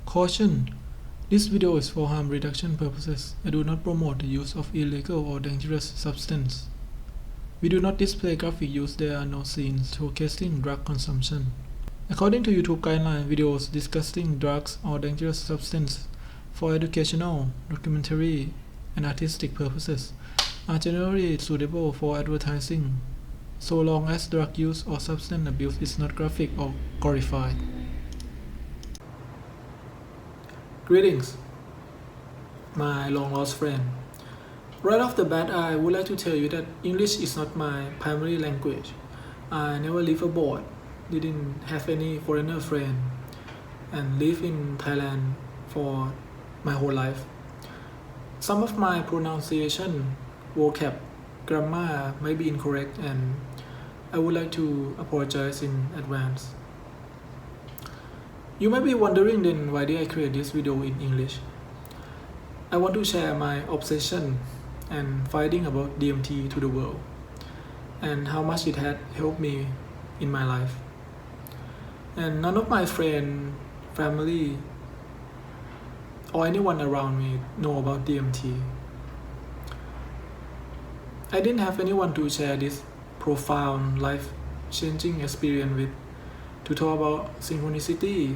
Caution: this video is for harm reduction purposes. I do not promote the use of illegal or dangerous substance. We do not display graphic use. There are no scenes showcasing drug consumption. According to YouTube guideline, videos discussing drugs or dangerous substances for educational, documentary, and artistic purposes are generally suitable for advertising, so long as drug use or substance abuse is not graphic or glorified. Greetings, my long-lost friend. Right off the bat, I would like to tell you that English is not my primary language. I never live abroad, didn't have any foreigner friend, and live in Thailand for my whole life. Some of my pronunciation, vocab, grammar may be incorrect, and I would like to apologize in advance. You might be wondering then, why did I create this video in English? I want to share my obsession and finding about DMT to the world, and how much it had helped me in my life. And none of my friends, family, or anyone around me know about DMT. I didn't have anyone to share this profound, life-changing experience with, to talk about synchronicity,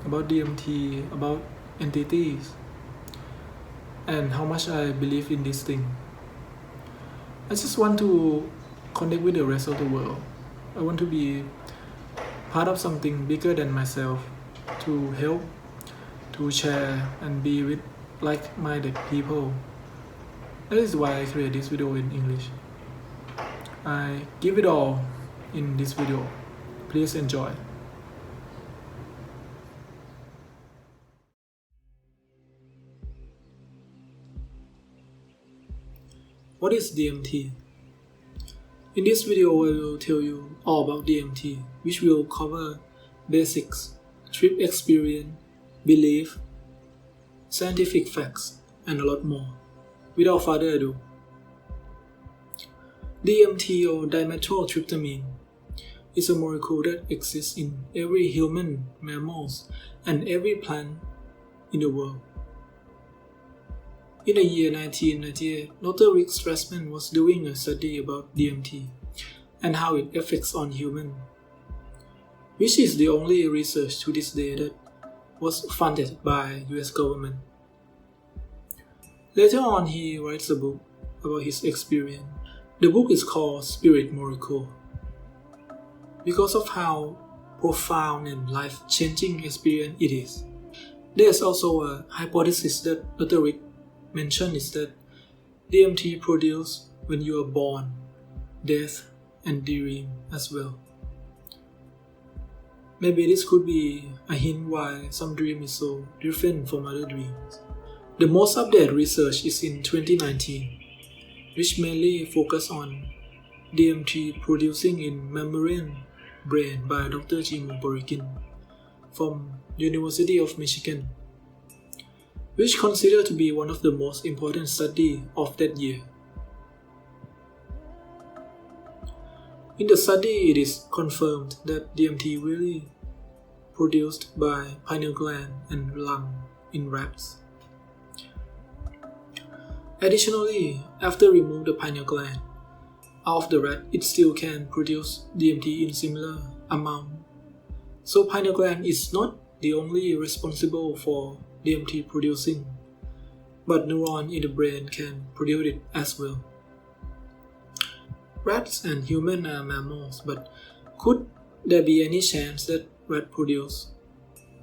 about DMT, about entities, and how much I believe in this thing. I just want to connect with the rest of the world. I want to be part of something bigger than myself, to help, to share, and be with like-minded people. That is why I create this video in English. I give it all in this video. Please enjoy. What is DMT? In this video, I will tell you all about DMT, which will cover basics, trip experience, belief, scientific facts, and a lot more. Without further ado, DMT, or dimethyltryptamine, is a molecule that exists in every human, mammals, and every plant in the world. In the year 1998, Dr. Rick Strassman was doing a study about DMT and how it affects on humans, which is the only research to this day that was funded by US government. Later on, he writes a book about his experience. The book is called Spirit Molecule. Because of how profound and life-changing experience it is. There's also a hypothesis that Dr. Rick mentioned, is that DMT produced when you are born, death, and dream as well. Maybe this could be a hint why some dream is so different from other dreams. The most updated research is in 2019, which mainly focus on DMT producing in mammalian brain by Dr. Jim Borikin from University of Michigan, which considered to be one of the most important studies of that year. In the study, it is confirmed that DMT really produced by pineal gland and lung in rats. Additionally, after remove the pineal gland out of the rat, it still can produce DMT in similar amount. So pineal gland is not the only responsible for DMT producing, but neuron in the brain can produce it as well. Rats and humans are mammals, but could there be any chance that rats produce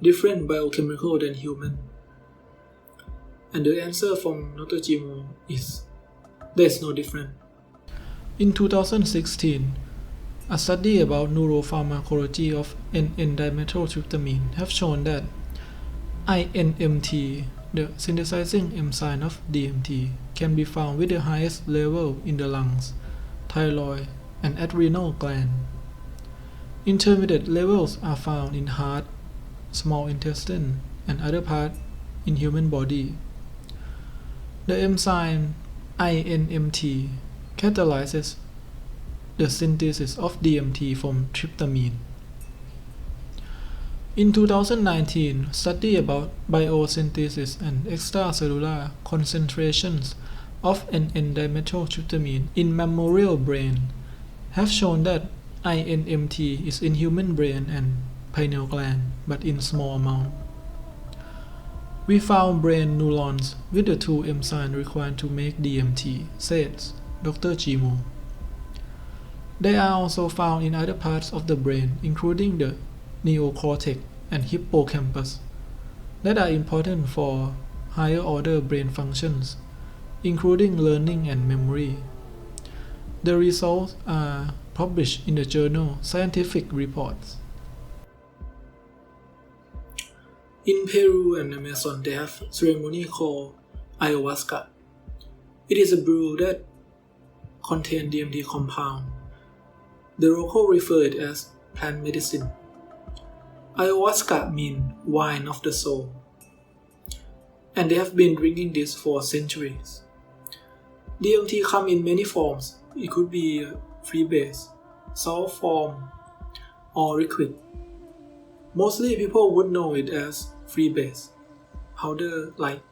different biochemical than human? And the answer from Dr. Jimo is there's no difference. In 2016, a study about neuropharmacology of N-dimethyltryptamine have shown that INMT, the synthesizing enzyme of DMT, can be found with the highest level in the lungs, thyroid, and adrenal gland. Intermediate levels are found in heart, small intestine, and other parts in human body. The enzyme INMT catalyzes the synthesis of DMT from tryptamine. In 2019, study about biosynthesis and extracellular concentrations of N-dimethyltryptamine in mammalian brain have shown that INMT is in human brain and pineal gland, but in small amount. We found brain neurons with the two enzymes required to make DMT, says Dr. Jimo. They are also found in other parts of the brain, including the neocortex and hippocampus, that are important for higher order brain functions, including learning and memory. The results are published in the journal Scientific Reports. In Peru and Amazon, they have a ceremony called ayahuasca. It is a brew that contains DMT compound. The local refer it as plant medicine. Ayahuasca means wine of the soul, and they have been drinking this for centuries. DMT comes in many forms. It could be free base, salt form, or liquid. Mostly people would know it as free base, powder light,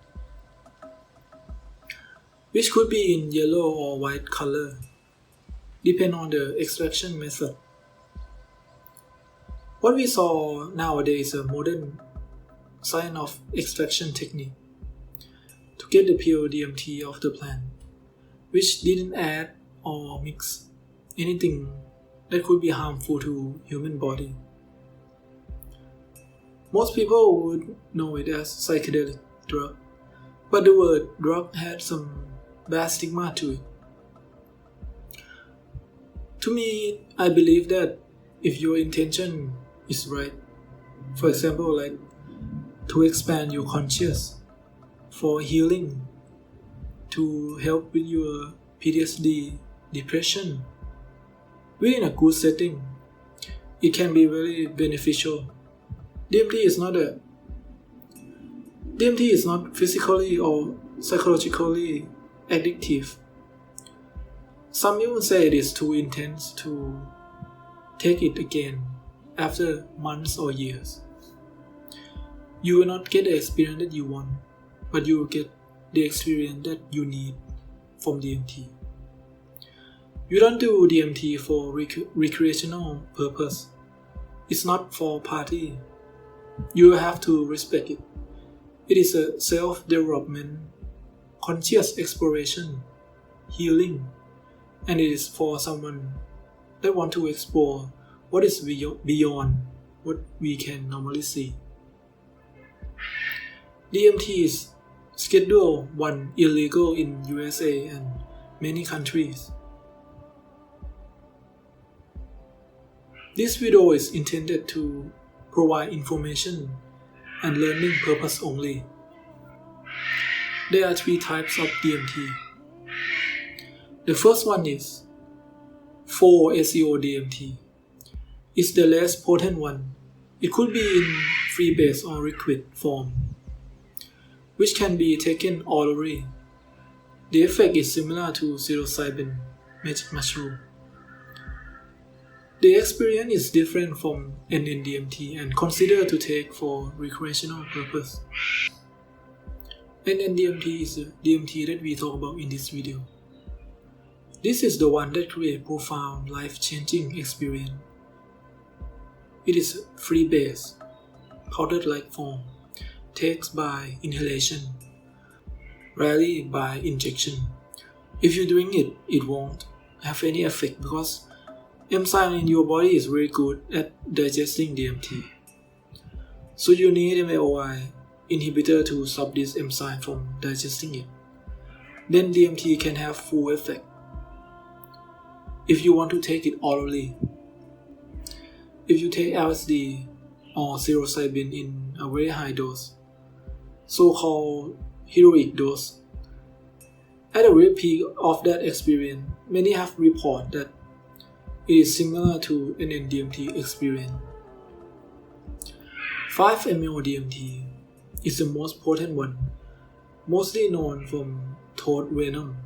which could be in yellow or white color, depending on the extraction method. What we saw nowadays is a modern science of extraction technique to get the pure DMT of the plant, which didn't add or mix anything that could be harmful to human body. Most people would know it as psychedelic drug, but the word drug had some bad stigma to it. To me, I believe that if your intention is right, for example, like to expand your conscious, for healing, to help with your PTSD, depression, within a good setting, it can be very beneficial. DMT is not physically or psychologically addictive. Some even say it is too intense to take it again after months or years. You will not get the experience that you want, but you will get the experience that you need from DMT. You don't do DMT for recreational purpose. It's not for party. You have to respect it. It is a self-development, conscious exploration, healing, and it is for someone that want to explore what is beyond what we can normally see. DMT is Schedule 1 illegal in USA and many countries. This video is intended to provide information and learning purpose only. There are 3 types of DMT. The first one is 4-ACO DMT. It's the less potent one. It could be in free base or liquid form, which can be taken orally. The effect is similar to psilocybin, magic mushroom. The experience is different from NDMT and considered to take for recreational purpose. NDMT is the DMT that we talk about in this video. This is the one that creates profound, life-changing experience. It is free base, powder-like form, takes by inhalation, rarely by injection. If you drink it, it won't have any effect because enzyme in your body is very good at digesting DMT. So you need MAOI inhibitor to stop this enzyme from digesting it. Then DMT can have full effect. If you want to take it orally, if you take LSD or psilocybin in a very high dose, so-called heroic dose, at the very peak of that experience, many have reported that it is similar to an NDMT experience. 5-MeO-DMT is the most potent one, mostly known from toad venom.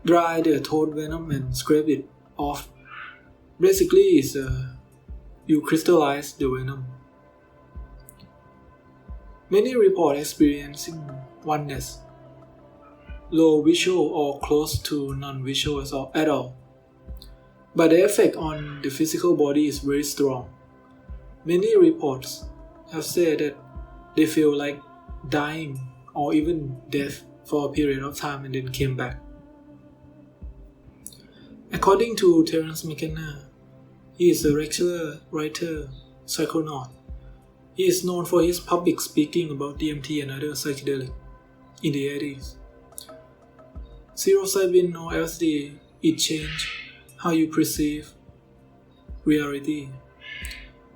Dry the toad venom and scrape it off. Basically, you crystallize the venom. Many report experiencing oneness, low visual or close to non-visual at all. But the effect on the physical body is very strong. Many reports have said that they feel like dying or even death for a period of time and then came back. According to Terence McKenna, he is a lecturer, writer, psychonaut. He is known for his public speaking about DMT and other psychedelics in the 80s. Psilocybin or LSD, it changed how you perceive reality.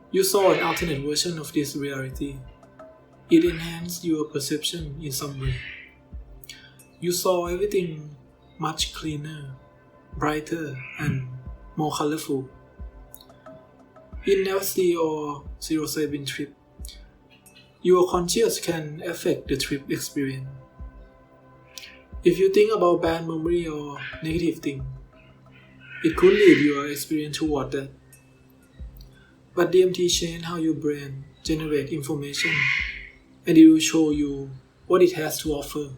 You saw an alternate version of this reality. It enhanced your perception in some way. You saw everything much cleaner, brighter, and more colorful. In LSD or psilocybin trip, your conscious can affect the trip experience. If you think about bad memory or negative thing, it could lead your experience toward that. But DMT changes how your brain generates information, and it will show you what it has to offer,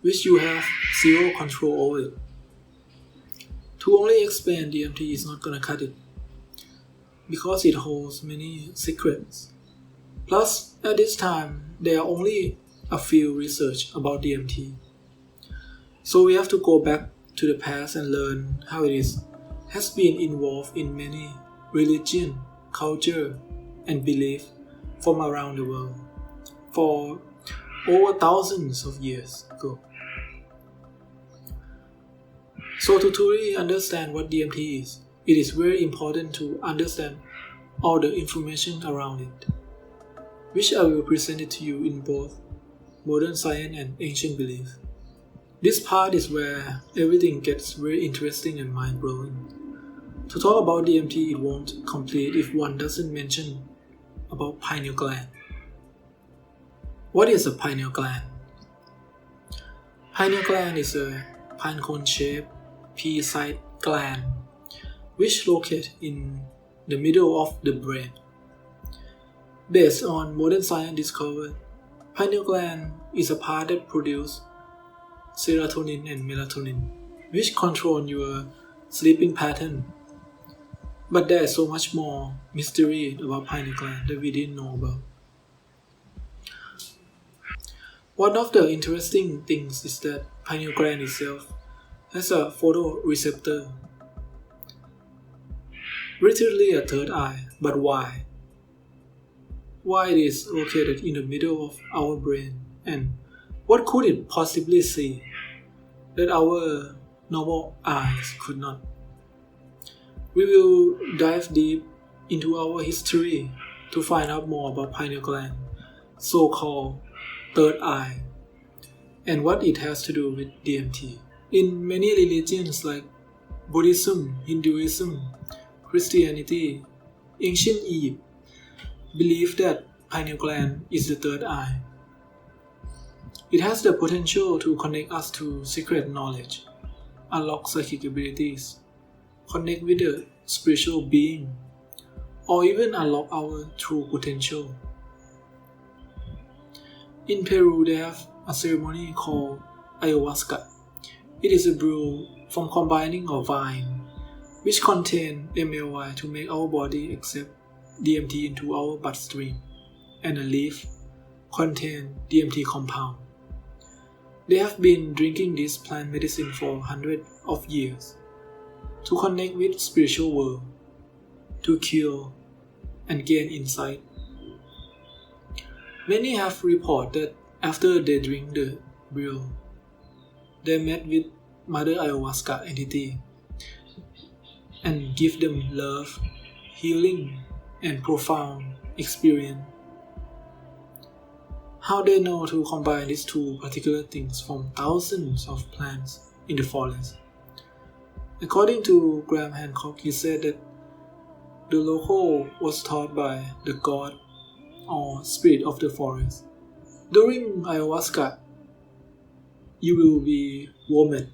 which you have zero control over. To only explain DMT is not gonna cut it, because it holds many secrets. Plus, at this time, there are only a few research about DMT. So we have to go back to the past and learn how it has been involved in many religion, culture, and belief from around the world for over thousands of years ago. So to truly understand what DMT is, it is very important to understand all the information around it, which I will present it to you in both modern science and ancient belief. This part is where everything gets very interesting and mind-blowing. To talk about DMT, it won't complete if one doesn't mention about pineal gland. What is a pineal gland? Pineal gland is a pinecone-shaped pea-sized gland which located in the middle of the brain. Based on modern science discovered, pineal gland is a part that produces serotonin and melatonin, which control your sleeping pattern. But there is so much more mystery about pineal gland that we didn't know about. One of the interesting things is that pineal gland itself has a photoreceptor, literally a third eye. But why? Why it is located in the middle of our brain, and what could it possibly see that our normal eyes could not? We will dive deep into our history to find out more about pineal gland, so-called third eye, and what it has to do with DMT. In many religions like Buddhism, Hinduism, Christianity, ancient Egypt believe that pineal gland is the third eye. It has the potential to connect us to secret knowledge, unlock psychic abilities, connect with the spiritual being, or even unlock our true potential. In Peru, they have a ceremony called ayahuasca. It is a brew from combining a vine, which contains MLY to make our body accept DMT into our bloodstream, and a leaf contains DMT compound. They have been drinking this plant medicine for hundreds of years to connect with spiritual world, to cure and gain insight. Many have reported that after they drink the brew, they met with Mother Ayahuasca entity and give them love, healing, and profound experience. How they know to combine these two particular things from thousands of plants in the forest? According to Graham Hancock, he said that the local was taught by the god or spirit of the forest. During ayahuasca, you will be vomit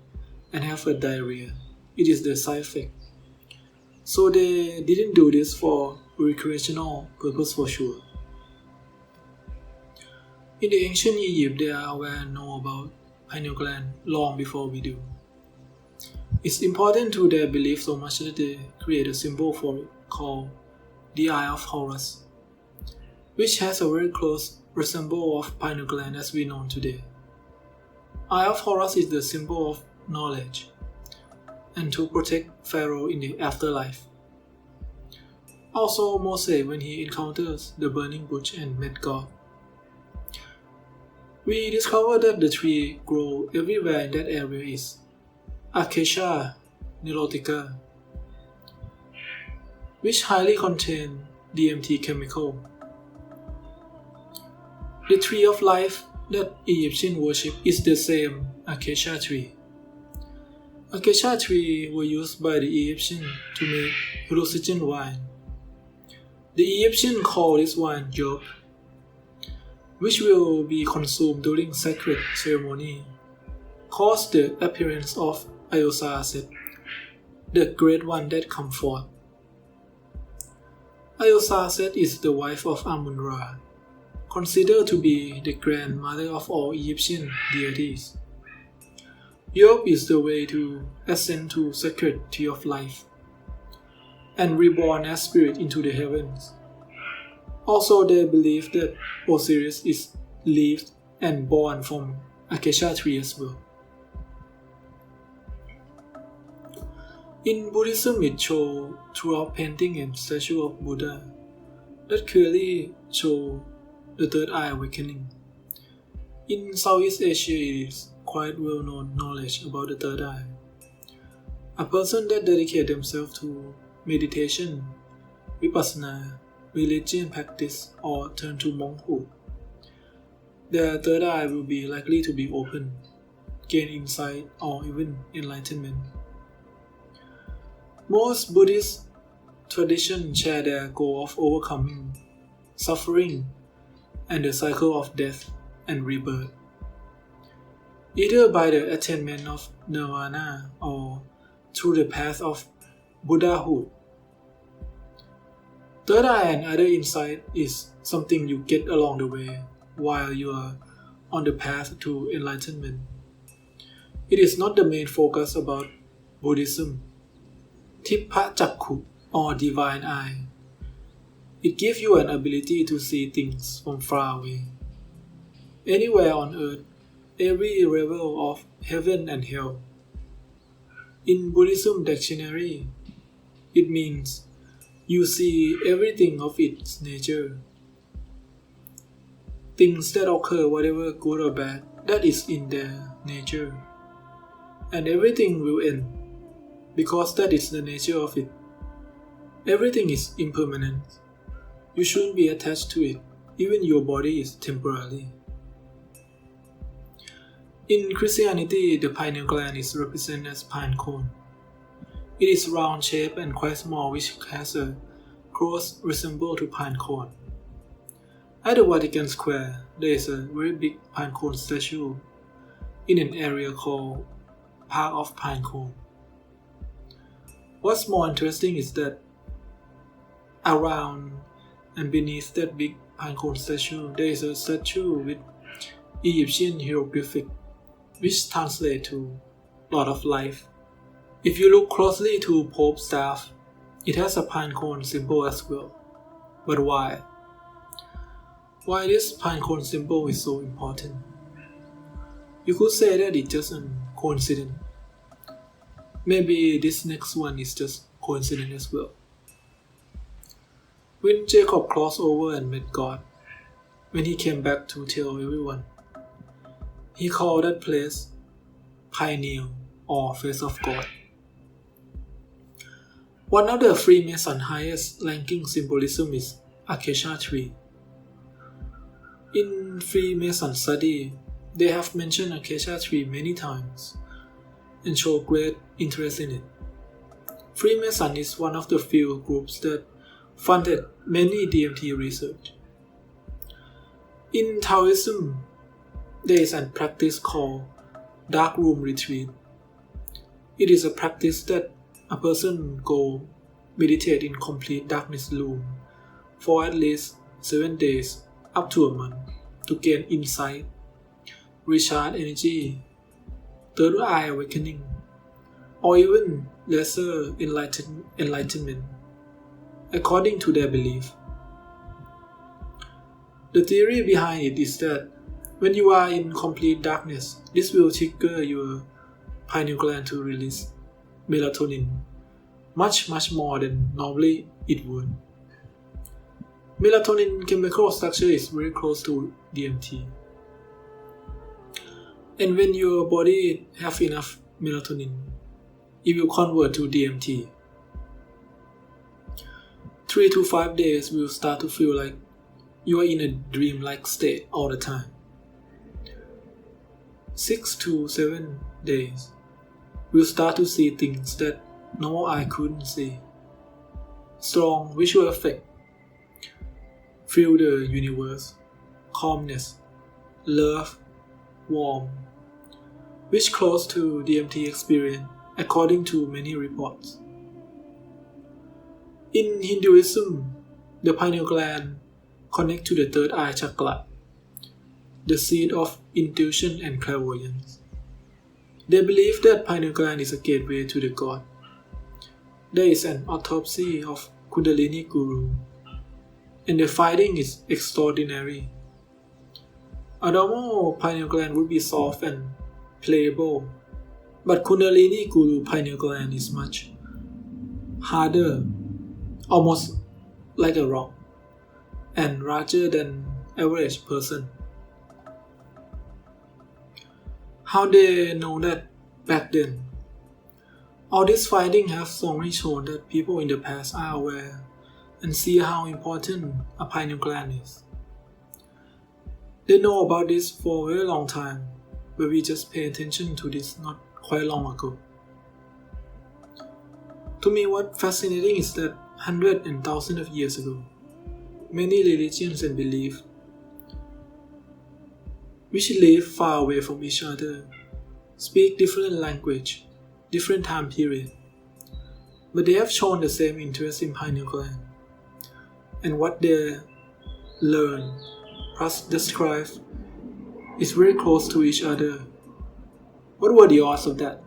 and have a diarrhea. It is the side effect. So they didn't do this for recreational purpose for sure. In the ancient Egypt, they are aware and know about pineal gland long before we do. It's important to their belief so much that they create a symbol for it called the Eye of Horus, which has a very close resemblance of pineal gland as we know today. Eye of Horus is the symbol of knowledge and to protect Pharaoh in the afterlife. Also, Moses, when he encounters the burning bush and met God, we discover that the tree grow everywhere in that area is Acacia nilotica, which highly contain DMT chemical. The tree of life that Egyptians worship is the same acacia tree. Acacia tree were used by the Egyptians to make hallucinogen wine. The Egyptians call this wine yerb, which will be consumed during sacred ceremony, cause the appearance of Ayosaset, the great one that comes forth. Ayosaset is the wife of Amun-Ra, considered to be the grandmother of all Egyptian deities. Yerb is the way to ascend to sacred tree of life and reborn as spirit into the heavens. Also, they believe that Osiris is lived and born from acacia tree as well. In Buddhism, it shows throughout painting and statue of Buddha that clearly show the third eye awakening. In Southeast Asia, it is quite well-known knowledge about the third eye. A person that dedicates themselves to meditation, vipassana, religion practice, or turn to monkhood, their third eye will be likely to be open, gain insight, or even enlightenment. Most Buddhist traditions share their goal of overcoming suffering and the cycle of death and rebirth, either by the attainment of nirvana or through the path of Buddhahood. Third eye and other insight is something you get along the way while you are on the path to enlightenment. It is not the main focus about Buddhism. Tippa Chakku, or divine eye. It gives you an ability to see things from far away. Anywhere on earth, every level of heaven and hell. In Buddhism dictionary, it means you see everything of its nature. Things that occur, whatever good or bad, that is in their nature. And everything will end, because that is the nature of it. Everything is impermanent. You shouldn't be attached to it. Even your body is temporary. In Christianity, the pineal gland is represented as pine cone. It is round shaped and quite small, which has a close resemblance to pine cone. At the Vatican Square, there is a very big pine cone statue in an area called Park of Pine Cone. What's more interesting is that around and beneath that big pine cone statue, there is a statue with Egyptian hieroglyphic, which translate to Lord of Life. If you look closely to Pope's staff, it has a pine cone symbol as well. But why? Why this pine cone symbol is so important? You could say that it's just a coincidence. Maybe this next one is just coincidence as well. When Jacob crossed over and met God, when he came back to tell everyone, he called that place Pineal, or Face of God. One of the Freemason highest ranking symbolism is acacia tree. In Freemason study, they have mentioned acacia tree many times and show great interest in it. Freemason is one of the few groups that funded many DMT research. In Taoism, there is a practice called dark room retreat. It is a practice that a person go meditate in complete darkness room for at least 7 days up to a month to gain insight, recharge energy, third eye awakening, or even lesser enlightenment, according to their belief. The theory behind it is that when you are in complete darkness, this will trigger your pineal gland to release melatonin much more than normally it would. Melatonin chemical structure is very close to DMT. And when your body have enough melatonin, it will convert to DMT. 3 to 5 days will start to feel like you are in a dream-like state all the time. 6 to 7 days will start to see things that normal eye couldn't see. Strong visual effect. Feel the universe, calmness, love, warm, which close to DMT experience according to many reports. In Hinduism, the pineal gland connect to the third eye chakra, the seat of intuition and clairvoyance. They believe that pineal gland is a gateway to the god. There is an autopsy of Kundalini Guru, and the finding is extraordinary. A normal pineal gland would be soft and pliable, but Kundalini Guru pineal gland is much harder, almost like a rock, and larger than average person. How they know that back then? All these findings have strongly shown that people in the past are aware and see how important a pineal gland is. They know about this for a very long time, but we just pay attention to this not quite long ago. To me, what fascinating is that hundreds and thousands of years ago, many religions and beliefs which live far away from each other, speak different language, different time period, but they have shown the same interest in pineal gland, and what they learn plus describe is very close to each other. What were the odds of that?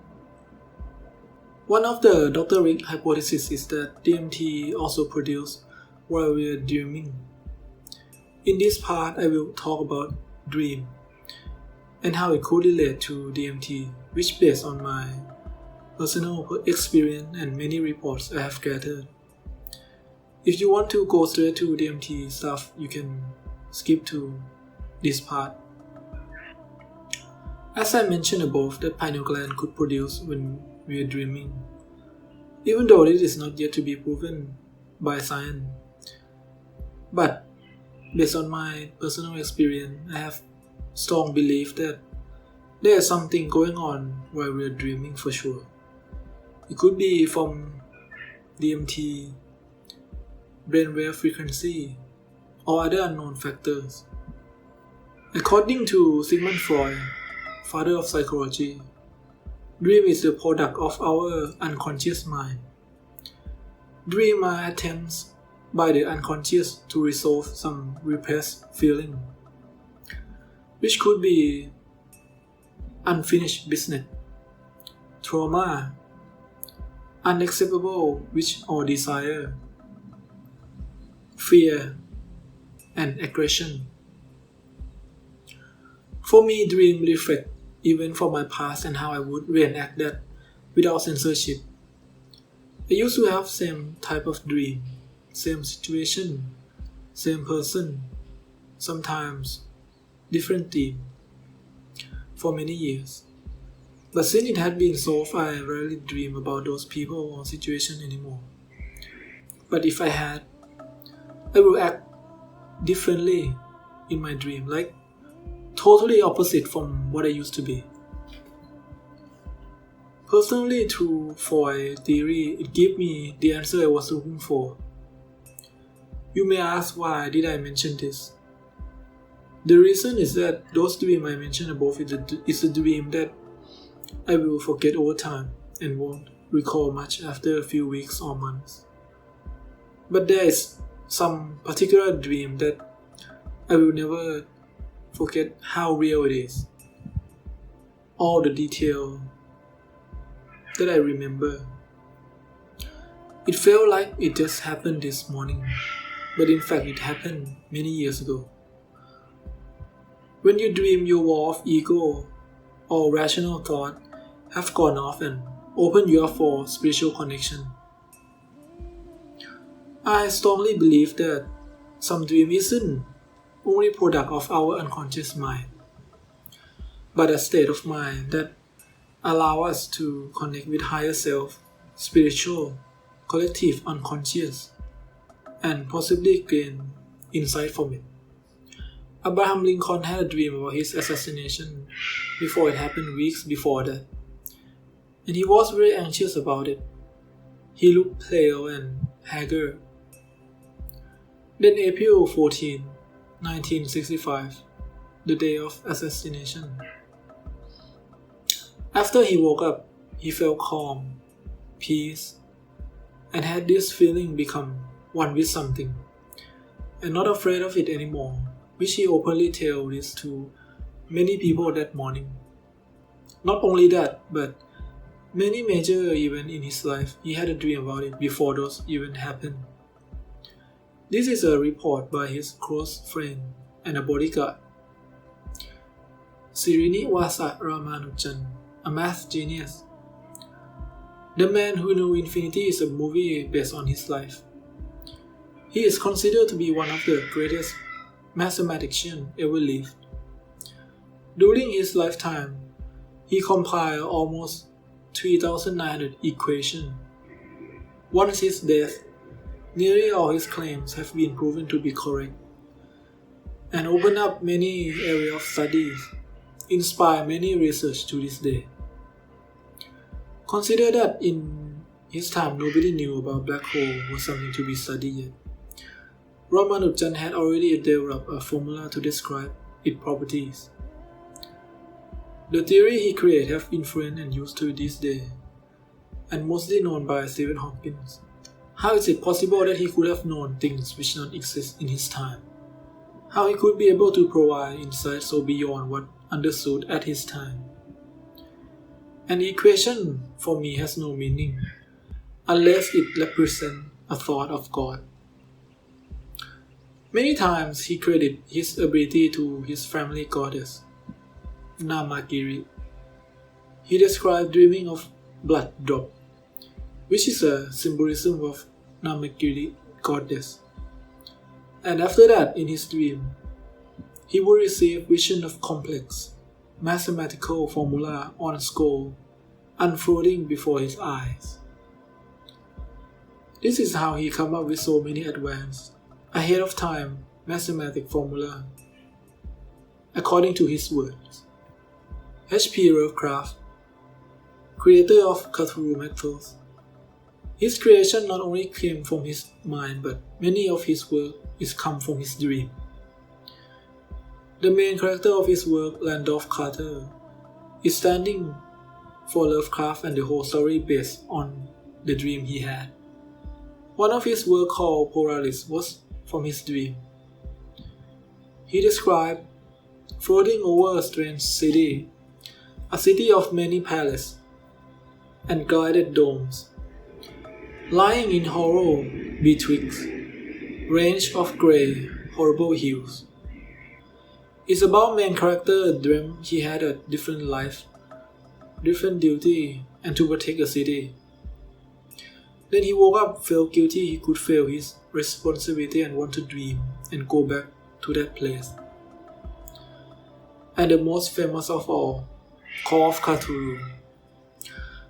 One of the Dr. Rick hypotheses is that DMT also produced while we are dreaming. In this part, I will talk about dream and how it could relate to DMT, which based on my personal experience and many reports I have gathered. If you want to go straight to DMT stuff, you can skip to this part. As I mentioned above, that pineal gland could produce when we are dreaming, even though it is not yet to be proven by science. But based on my personal experience, I have strong belief that there is something going on while we are dreaming for sure. It could be from DMT, brainwave frequency, or other unknown factors. According to Sigmund Freud, father of psychology, dream is the product of our unconscious mind. Dreams are attempts by the unconscious to resolve some repressed feeling, which could be unfinished business, trauma, unacceptable wish or desire, fear, and aggression. For me, dream reflect even from my past and how I would reenact that without censorship. I used to have same type of dream, same situation, same person, sometimes different theme, for many years. But since it had been solved, I rarely dream about those people or situation anymore. But if I had, I will act differently in my dream, like totally opposite from what I used to be. Personally, through Freud theory, it gave me the answer I was looking for. You may ask, why did I mention this? The reason is that those dreams I mentioned above is a dream that I will forget over time and won't recall much after a few weeks or months. But there is some particular dream that I will never forget how real it is. All the detail that I remember. It felt like it just happened this morning, but in fact it happened many years ago. When you dream, your wall of ego or rational thought have gone off and opened you up for spiritual connection. I strongly believe that some dream isn't only a product of our unconscious mind, but a state of mind that allow us to connect with higher self, spiritual, collective unconscious, and possibly gain insight from it. Abraham Lincoln had a dream about his assassination before it happened weeks before that, and he was very anxious about it. He looked pale and haggard. Then April 14, 1965, the day of assassination. After he woke up, he felt calm, peace, and had this feeling become one with something, and not afraid of it anymore, which he openly told this to many people that morning. Not only that, but many major events in his life, he had a dream about it before those events happened. This is a report by his close friend and a bodyguard. Srinivasa Ramanujan, a math genius. The Man Who Knew Infinity is a movie based on his life. He is considered to be one of the greatest mathematicians ever lived. During his lifetime, he compiled almost 3,900 equations. Once his death, nearly all his claims have been proven to be correct, and opened up many areas of studies, inspire many research to this day. Consider that in his time nobody knew about black hole was something to be studied yet. Ramanujan had already developed a formula to describe its properties. The theory he created have influenced and used to this day, and mostly known by Stephen Hawking. How is it possible that he could have known things which don't exist in his time? How he could be able to provide insights so beyond what understood at his time? An equation for me has no meaning unless it represents a thought of God. Many times he credited his ability to his family goddess, Namagiri. He described dreaming of blood drop, which is a symbolism of Namagiri goddess. And after that, in his dream, he would receive vision of complex mathematical formula on a scroll unfolding before his eyes. This is how he came up with so many advanced, ahead of time mathematical formula. According to his words, H.P. Lovecraft, creator of Cthulhu mythos, his creation not only came from his mind, but many of his work is come from his dream. The main character of his work, Randolph Carter, is standing for Lovecraft and the whole story based on the dream he had. One of his work called Polaris was from his dream. He described floating over a strange city, a city of many palaces and guided domes, lying in hollow betwixt range of grey, horrible hills. It's about main character dreamt he had a different life, different duty, and to protect a city. Then he woke up, felt guilty he could fail his responsibility and want to dream and go back to that place. And the most famous of all, Call of Cthulhu.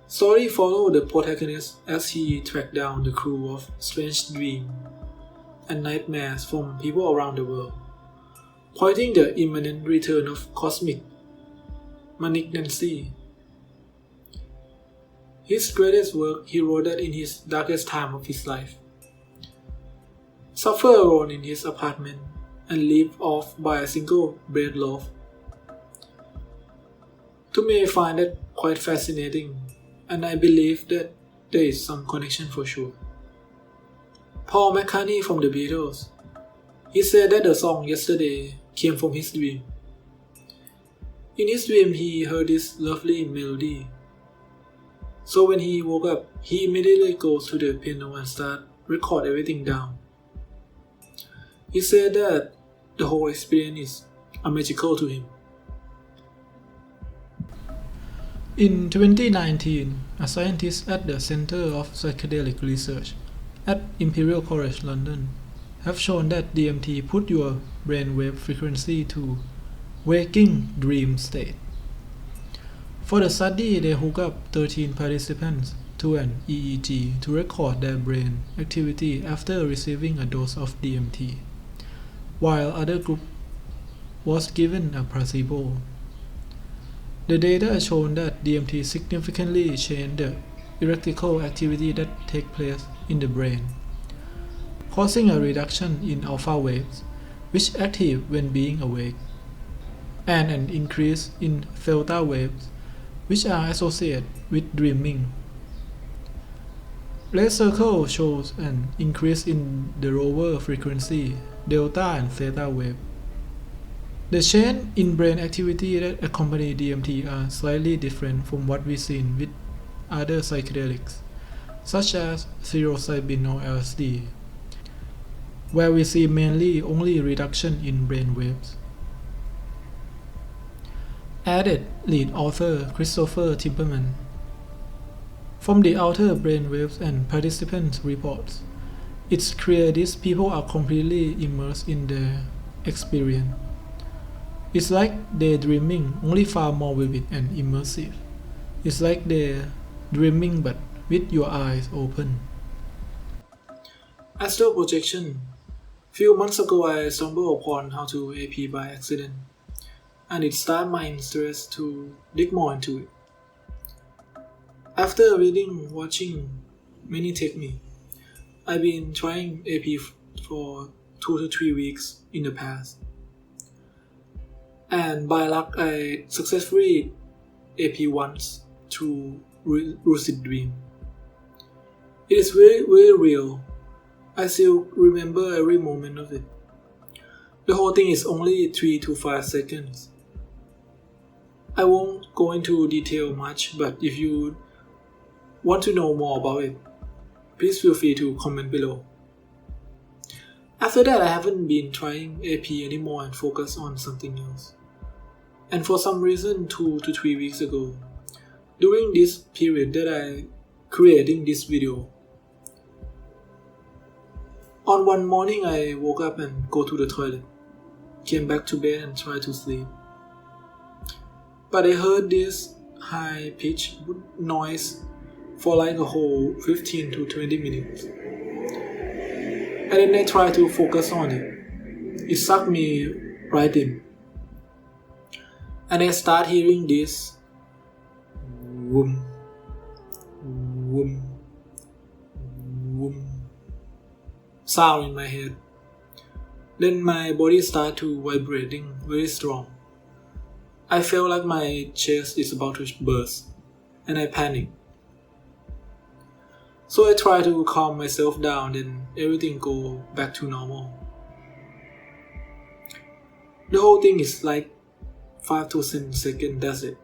Story follow the protagonist as he tracked down the crew of strange dreams and nightmares from people around the world, pointing the imminent return of cosmic malignancy. His greatest work, he wrote that in his darkest time of his life. Suffer alone in his apartment and live off by a single bread loaf. To me, I find that quite fascinating, and I believe that there is some connection for sure. Paul McCartney from the Beatles, he said that the song Yesterday came from his dream. In his dream, he heard this lovely melody. So when he woke up, he immediately goes to the piano and start record everything down. He said that the whole experience is magical to him. In 2019, a scientist at the Center of Psychedelic Research at Imperial College London have shown that DMT put your brainwave frequency to waking dream state. For the study, they hooked up 13 participants to an EEG to record their brain activity after receiving a dose of DMT, while other group was given a placebo. The data shown that DMT significantly changed the electrical activity that takes place in the brain, causing a reduction in alpha waves, which active when being awake, and an increase in theta waves, which are associated with dreaming. Red circle shows an increase in the lower frequency, delta and theta wave. The change in brain activity that accompany DMT are slightly different from what we've seen with other psychedelics, such as psilocybin or LSD, where we see mainly only reduction in brain waves. Added lead author Christopher Timperman. From the outer brainwaves and participants' reports, it's clear these people are completely immersed in their experience. It's like they're dreaming, only far more vivid and immersive. It's like they're dreaming but with your eyes open. Astral projection. Few months ago I stumbled upon how to AP by accident, and it started my interest to dig more into it. After reading, watching many techniques, I've been trying AP for 2 to 3 weeks in the past. And by luck, I successfully AP once through lucid dream. It is very, very real. I still remember every moment of it. The whole thing is only 3 to 5 seconds. I won't go into detail much, but if you want to know more about it, please feel free to comment below. After that, I haven't been trying AP anymore and focus on something else. And for some reason, 2 to 3 weeks ago, during this period that I creating this video, on one morning I woke up and go to the toilet, came back to bed and tried to sleep. But I heard this high-pitched noise for like a whole 15 to 20 minutes. And then I tried to focus on it. It sucked me right in. And I start hearing this whoom, whoom, whoom sound in my head. Then my body started to vibrating very strong. I felt like my chest is about to burst, and I panicked. So I try to calm myself down, and everything go back to normal. The whole thing is like 5 to 7 seconds, that's it.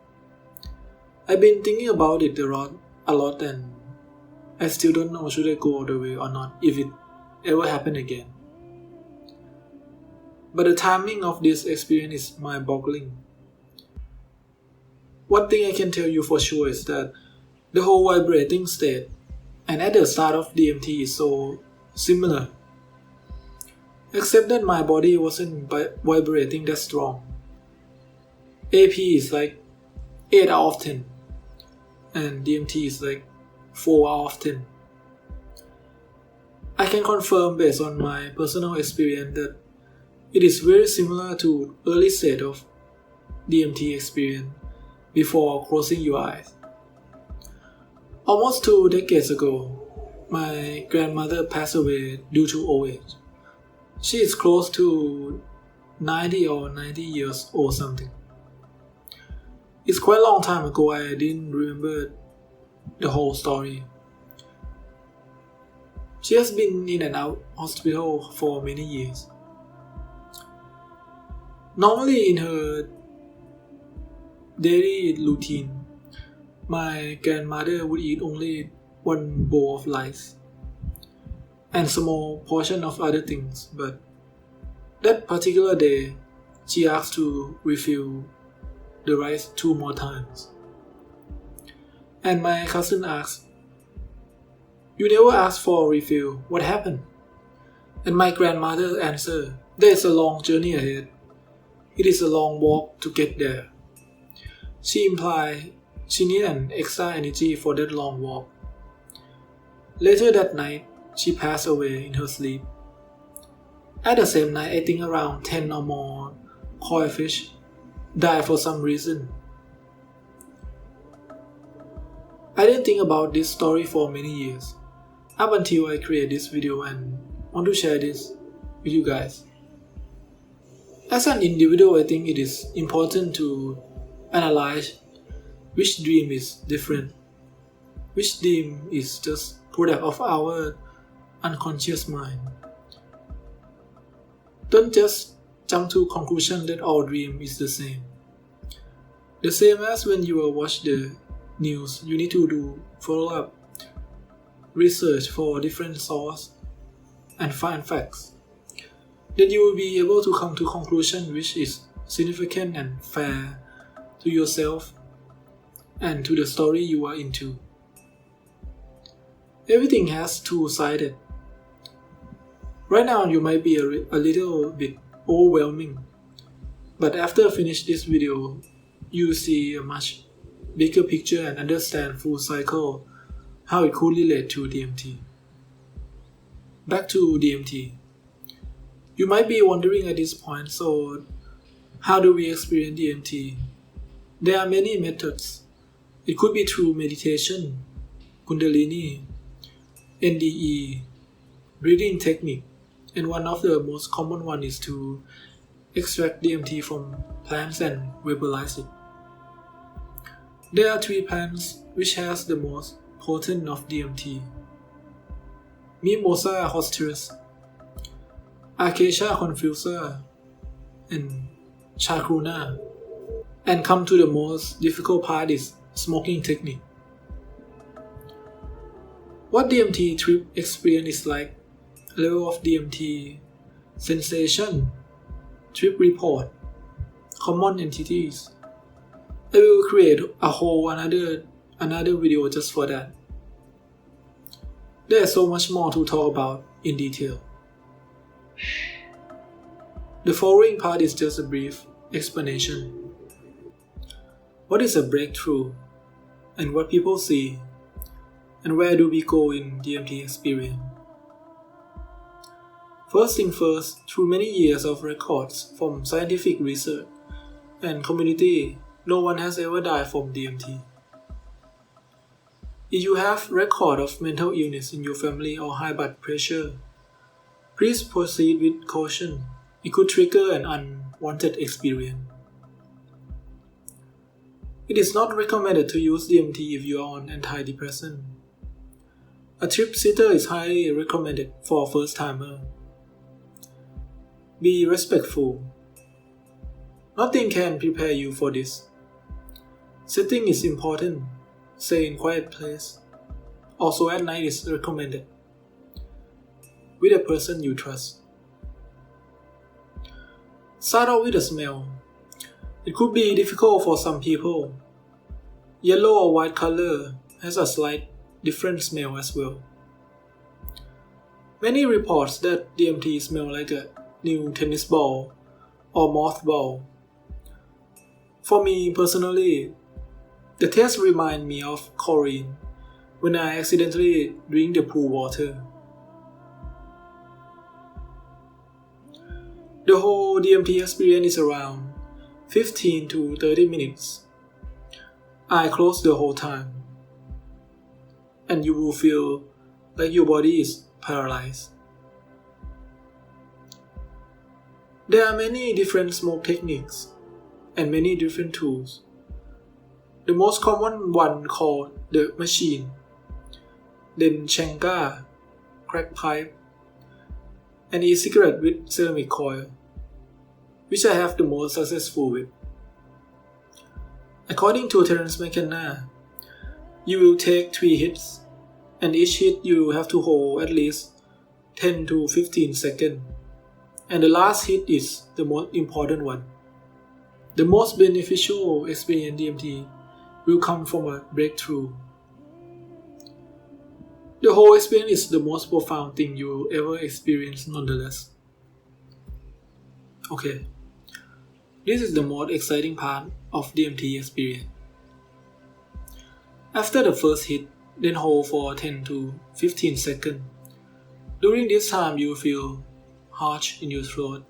I've been thinking about it a lot, and I still don't know should I go all the way or not if it ever happen again. But the timing of this experience is mind-boggling. One thing I can tell you for sure is that the whole vibrating state and at the start of DMT is so similar, except that my body wasn't vibrating that strong. AP is like 8 out of 10, and DMT is like 4 out of 10. I can confirm based on my personal experience that it is very similar to early state of DMT experience before closing your eyes. Almost 2 decades ago, my grandmother passed away due to old age. She is close to 90 or 90 years or something. It's quite a long time ago, I didn't remember the whole story. She has been in and out hospital for many years. Normally in her daily routine. My grandmother would eat only one bowl of rice and small portion of other things, but that particular day, she asked to refill the rice 2 more times. And my cousin asked, "You never asked for a refill, what happened?" And my grandmother answered, "There is a long journey ahead. It is a long walk to get there." She implied she needed an extra energy for that long walk. Later that night, she passed away in her sleep. At the same night, I think around 10 or more koi fish died for some reason. I didn't think about this story for many years, up until I created this video and want to share this with you guys. As an individual, I think it is important to analyze which dream is different, which dream is just product of our unconscious mind. Don't just jump to conclusion that all dream is the same. The same as when you watch the news, you need to do follow-up research for different sources and find facts. Then you will be able to come to conclusion which is significant and fair to yourself and to the story you are into. Everything has two-sided. Right now you might be a little bit overwhelming, but after finish this video, you see a much bigger picture and understand full cycle how it could relate to DMT. Back to DMT. You might be wondering at this point, so how do we experience DMT? There are many methods. It could be through meditation, Kundalini, NDE, breathing technique, and one of the most common one is to extract DMT from plants and vaporize it. There are 3 plants which has the most potent of DMT: Mimosa hostilis, Acacia confusa, and Chacruna. And come to the most difficult part is smoking technique. What DMT trip experience is like: level of DMT, sensation, trip report, common entities. I will create a whole another video just for that. There is so much more to talk about in detail. The following part is just a brief explanation. What is a breakthrough, and what people see, and where do we go in DMT experience? First thing first, through many years of records from scientific research and community, no one has ever died from DMT. If you have record of mental illness in your family or high blood pressure, please proceed with caution. It could trigger an unwanted experience. It is not recommended to use DMT if you are on antidepressant. A trip sitter is highly recommended for a first-timer. Be respectful. Nothing can prepare you for this. Setting is important. Stay in quiet place. Also at night is recommended. With a person you trust. Start off with the smell. It could be difficult for some people. Yellow or white color has a slight different smell as well. Many reports that DMT smell like a new tennis ball or mothball. For me personally, the taste reminds me of chlorine when I accidentally drink the pool water. The whole DMT experience is around 15 to 30 minutes. I close the whole time, and you will feel like your body is paralyzed. There are many different smoke techniques and many different tools. The most common one called the machine, then Chenga, crack pipe, and e-cigarette with ceramic coil, which I have the most successful with. According to Terence McKenna, you will take 3 hits, and each hit you have to hold at least 10 to 15 seconds, and the last hit is the most important one. The most beneficial experience in DMT will come from a breakthrough. The whole experience is the most profound thing you will ever experience nonetheless. Okay, this is the most exciting part of DMT experience. After the first hit, then hold for 10 to 15 seconds. During this time, you feel harsh in your throat,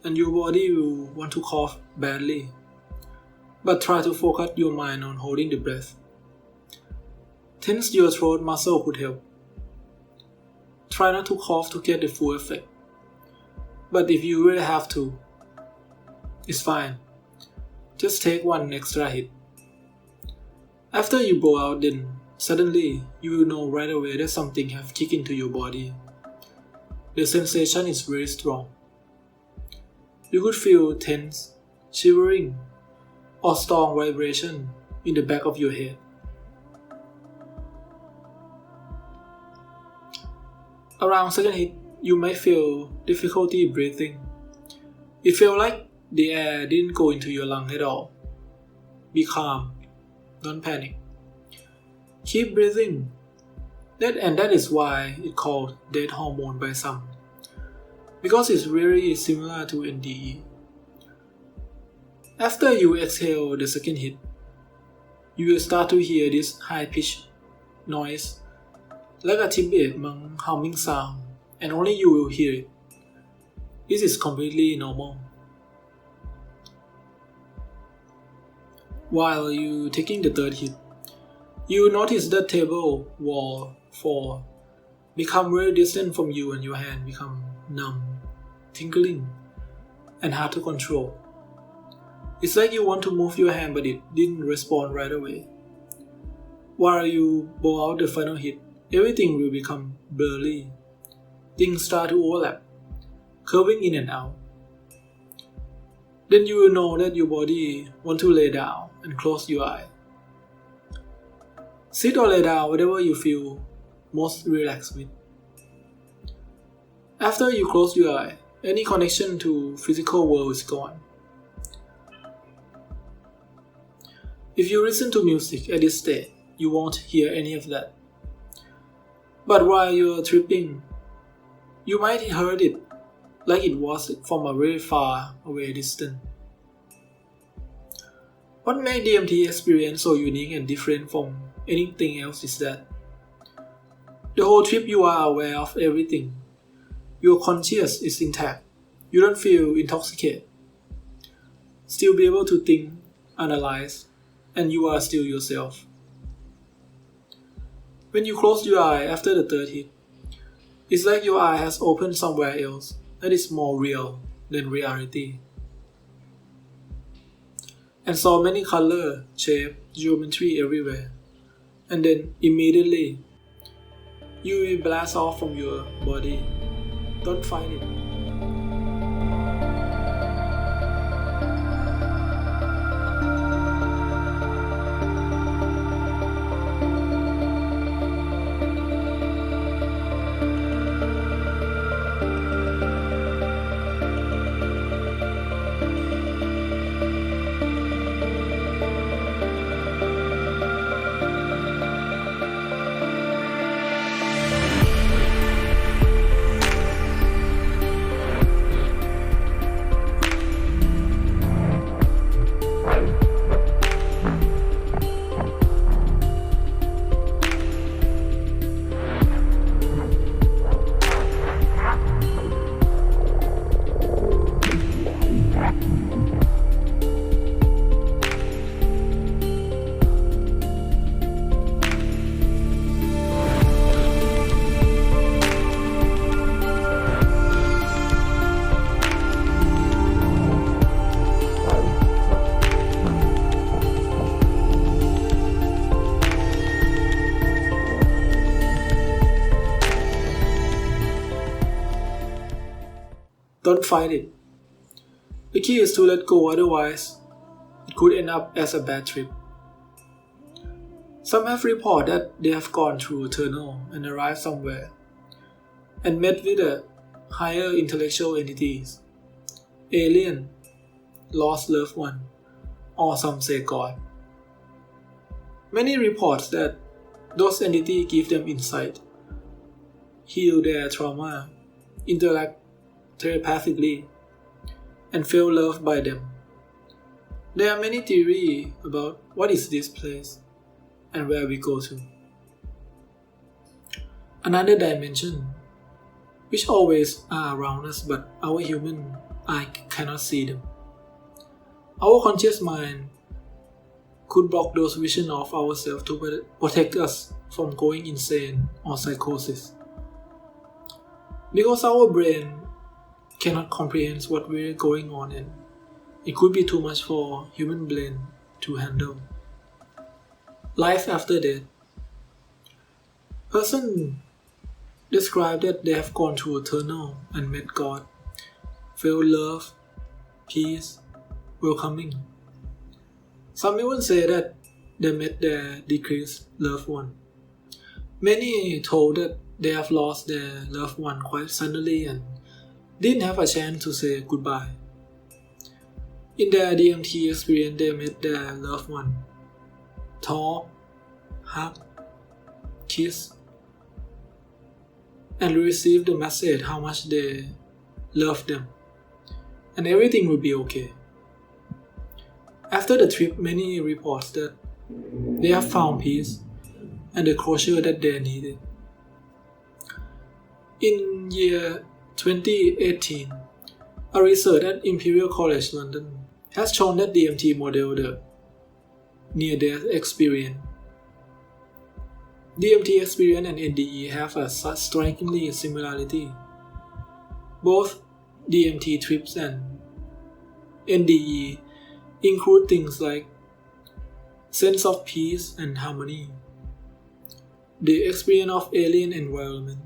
and your body will want to cough badly. But try to focus your mind on holding the breath. Tense your throat muscle could help. Try not to cough to get the full effect. But if you really have to, it's fine. Just take one extra hit. After you blow out, then suddenly you will know right away that something has kicked into your body. The sensation is very strong. You could feel tense, shivering, or strong vibration in the back of your head. Around second hit, you may feel difficulty breathing. It feels like the air didn't go into your lung at all. Be calm, don't panic. Keep breathing. That is why it's called death hormone by some, because it's very similar to NDE. After you exhale the second hit, you will start to hear this high-pitched noise, like a Tibet monk humming sound, and only you will hear it. This is completely normal. While you taking the third hit, you notice the table, wall, floor become very distant from you, and your hand become numb, tingling, and hard to control. It's like you want to move your hand, but it didn't respond right away. While you blow out the final hit, everything will become blurry. Things start to overlap, curving in and out. Then you will know that your body wants to lay down and close your eye. Sit or lay down, whatever you feel most relaxed with. After you close your eye, any connection to physical world is gone. If you listen to music at this state, you won't hear any of that. But while you're tripping, you might hear it like it was from a very far away distance. What makes DMT experience so unique and different from anything else is that the whole trip you are aware of everything. Your conscious is intact. You don't feel intoxicated. Still be able to think, analyze, and you are still yourself. When you close your eye after the third hit, it's like your eye has opened somewhere else that is more real than reality. And saw many color, shape, geometry everywhere. And then immediately, you will blast off from your body. Don't fight it. Don't fight it. The key is to let go, otherwise it could end up as a bad trip. Some have reported that they have gone through a tunnel and arrived somewhere and met with a higher intellectual entities, alien, lost loved one, or some say God. Many reports that those entities give them insight, heal their trauma, interact telepathically, and feel loved by them. There are many theories about what is this place and where we go to. Another dimension, which always are around us but our human eye cannot see them. Our conscious mind could block those visions of ourselves to protect us from going insane or psychosis. Because our brain cannot comprehend what we're going on and it could be too much for human brain to handle. Life after death. Person described that they have gone through a tunnel and met God, felt love, peace, welcoming. Some even say that they met their deceased loved one. Many told that they have lost their loved one quite suddenly and didn't have a chance to say goodbye. In their DMT experience, they met their loved one, talk, hug, kiss, and received the message how much they love them, and everything will be okay. After the trip, many reports that they have found peace and the closure that they needed. In year 2018, a research at Imperial College London has shown that DMT model the near-death experience. DMT experience and NDE have a strikingly similarity. Both DMT trips and NDE include things like sense of peace and harmony, the experience of alien environment,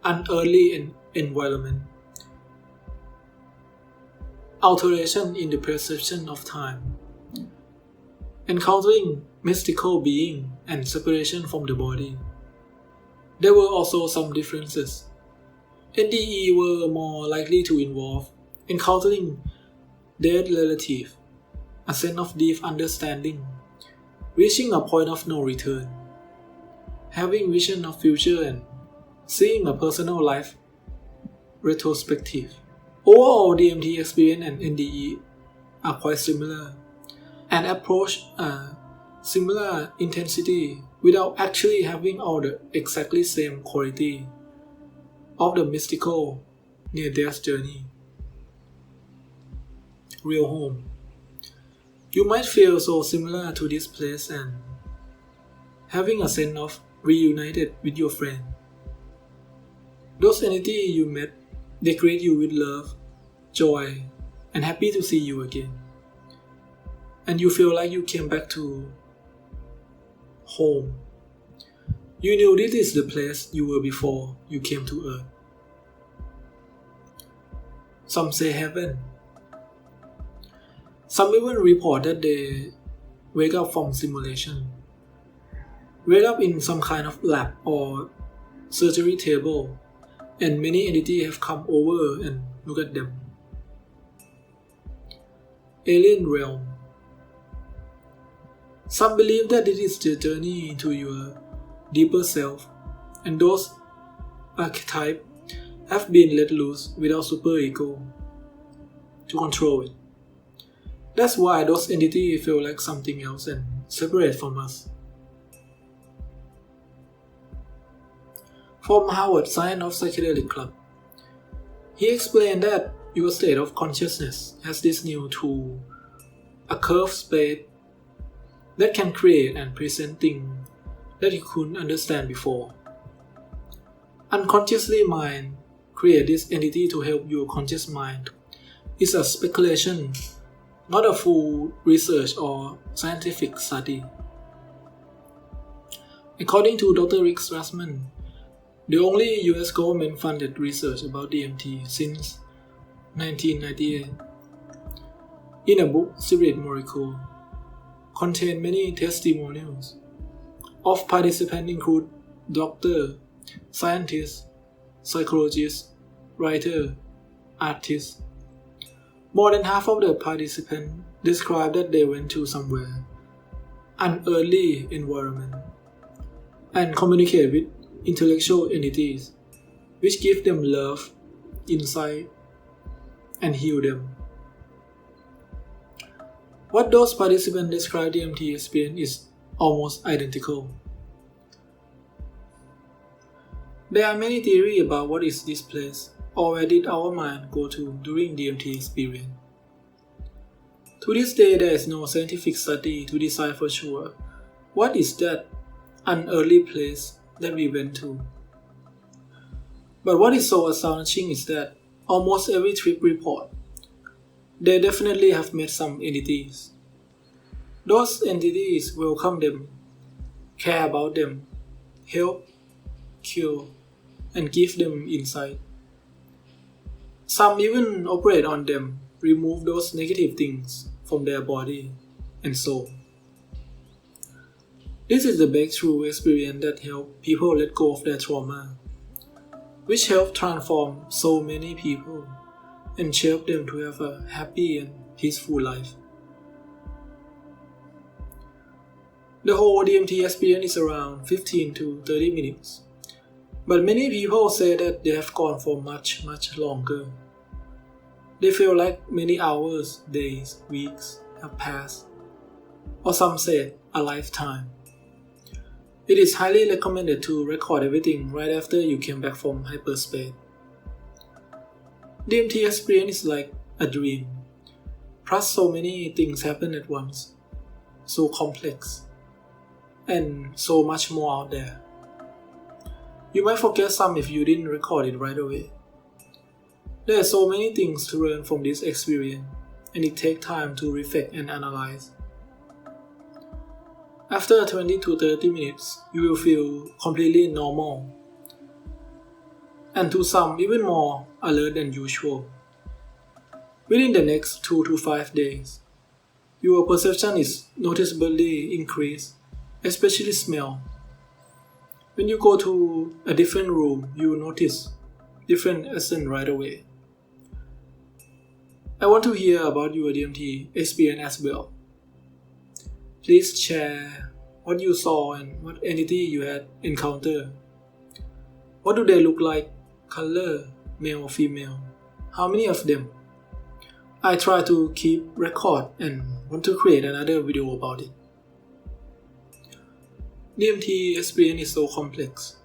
unearthly environment, alteration in the perception of time, encountering mystical being and separation from the body. There were also some differences. NDE were more likely to involve encountering dead relative, a sense of deep understanding, reaching a point of no return, having vision of future and seeing a personal life retrospective. Overall, DMT experience and NDE are quite similar and approach a similar intensity without actually having all the exactly same quality of the mystical near-death journey. Real home. You might feel so similar to this place and having a sense of reunited with your friend. Those entities you met, they greet you with love, joy, and happy to see you again. And you feel like you came back to home. You knew this is the place you were before you came to Earth. Some say heaven. Some even report that they wake up from simulation, wake up in some kind of lab or surgery table, and many entities have come over and look at them. Alien realm. Some believe that it is the journey into your deeper self, and those archetypes have been let loose without superego to control it. That's why those entities feel like something else and separate from us. From Harvard Science of Psychedelic Club, he explained that your state of consciousness has this new tool, a curved space that can create and present things that you couldn't understand before. Unconsciously mind create this entity to help your conscious mind. It's a speculation, not a full research or scientific study. According to Dr. Rick Strassman, the only US government-funded research about DMT since 1998, in a book, Spirit Molecule, contain many testimonials of participants include doctor, scientist, psychologist, writer, artist. More than half of the participants described that they went to somewhere unearthly environment and communicate with intellectual entities which give them love, insight, and heal them. What those participants described DMT experience is almost identical. There are many theories about what is this place or where did our mind go to during DMT experience. To this day, there is no scientific study to decide for sure what is that unearthly place that we went to. But what is so astonishing is that almost every trip report, they definitely have met some entities. Those entities welcome them, care about them, help, cure, and give them insight. Some even operate on them, remove those negative things from their body and soul. This is the breakthrough experience that helps people let go of their trauma, which help transform so many people and shape them to have a happy and peaceful life. The whole DMT experience is around 15 to 30 minutes, but many people say that they have gone for much longer. They feel like many hours, days, weeks have passed, or some say a lifetime. It is highly recommended to record everything right after you came back from hyperspace. DMT experience is like a dream, plus so many things happen at once, so complex, and so much more out there. You might forget some if you didn't record it right away. There are so many things to learn from this experience, and it takes time to reflect and analyze. After 20 to 30 minutes, you will feel completely normal, and to some even more alert than usual. Within the next 2 to 5 days, your perception is noticeably increased, especially smell. When you go to a different room, you notice different essence right away. I want to hear about your DMT experience as well. Please share what you saw and what entity you had encountered. What do they look like? Color, male or female? How many of them? I try to keep record and want to create another video about it. DMT experience is so complex.